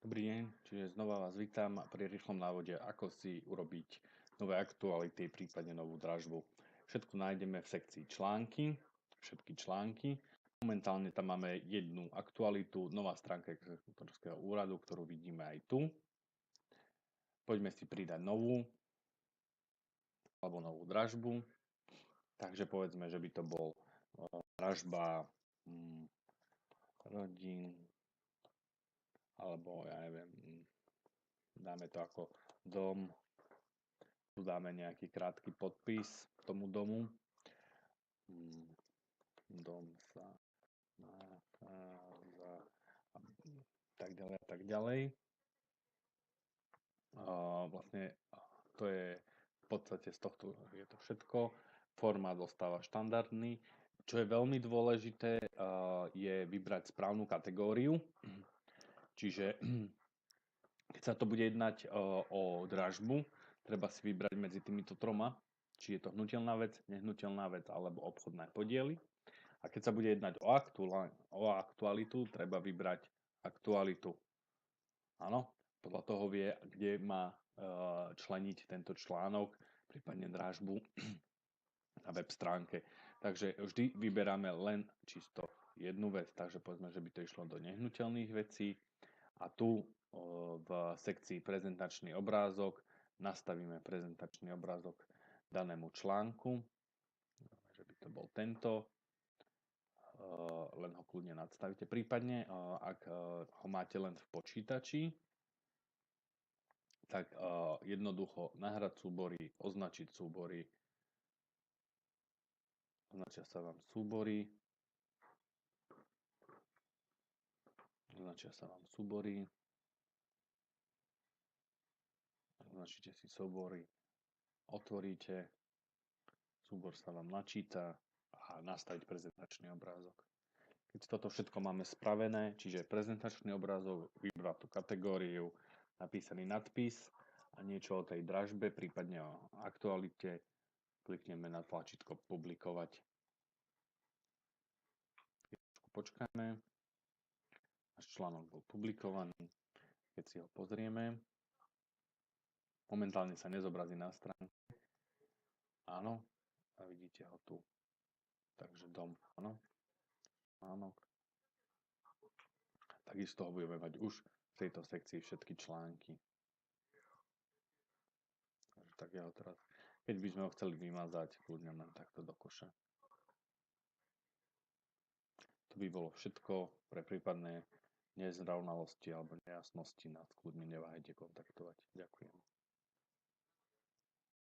Dobrý deň, čiže znova vás vítam pri rýchlom návode, ako si urobiť nové aktuality, prípadne novú dražbu. Všetko nájdeme v sekcii články, všetky články. Momentálne tam máme jednu aktualitu, nová stránka exekútorského úradu, ktorú vidíme aj tu. Poďme si pridať novú, alebo novú dražbu. Takže povedzme, že by to bol dražba rodín, alebo ja neviem, dáme to ako dom, tu dáme nejaký krátky podpis tomu domu. Dom sa nachádza tak ďalej a tak ďalej. Vlastne to je v podstate z tohto je to všetko. Formát zostáva štandardný. Čo je veľmi dôležité, je vybrať správnu kategóriu. Čiže keď sa to bude jednať o dražbu, treba si vybrať medzi týmito troma, či je to hnutelná vec, nehnuteľná vec alebo obchodné podiely. A keď sa bude jednať o aktualitu, treba vybrať aktualitu. Áno, podľa toho vie, kde má členiť tento článok, prípadne dražbu na web stránke. Takže vždy vyberáme len čisto jednu vec, takže povedzme, že by to išlo do nehnuteľných vecí a tu v sekcii prezentačný obrázok nastavíme prezentačný obrázok danému článku, že by to bol tento, len ho kľudne nadstavíte. Prípadne, ak ho máte len v počítači, tak jednoducho nahrať súbory, označiť súbory, označia sa vám súbory, označíte si súbory, otvoríte, súbor sa vám načíta a nastaviť prezentačný obrázok. Keď toto všetko máme spravené, čiže prezentačný obrázok, vybrať tú kategóriu, napísaný nadpis a niečo o tej dražbe, prípadne o aktualite, klikneme na tlačítko publikovať. Počkáme, až článok bol publikovaný. Keď si ho pozrieme, momentálne sa nezobrazí na stránke. Áno, a vidíte ho tu. Takže dom, áno. Áno. Takisto ho budeme mať už v tejto sekcii všetky články. Tak ja ho teraz, keď by sme ho chceli vymazať, kľudne len takto do koša. To by bolo všetko. Pre prípadné nezrovnalosti alebo nejasnosti nás kľudne neváhajte kontaktovať. Ďakujem.